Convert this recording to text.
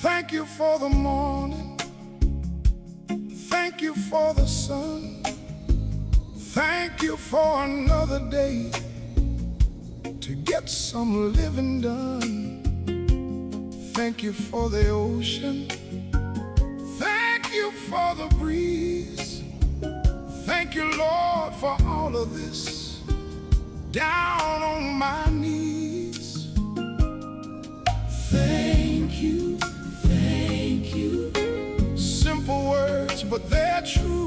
Thank you for the morning. Thank you for the sun. Thank you for another day to get some living done. Thank you for the ocean. Thank you for the breeze. Thank you, Lord, for all of this. Down on my knees. Thank you, thank you. Simple words, but they're true.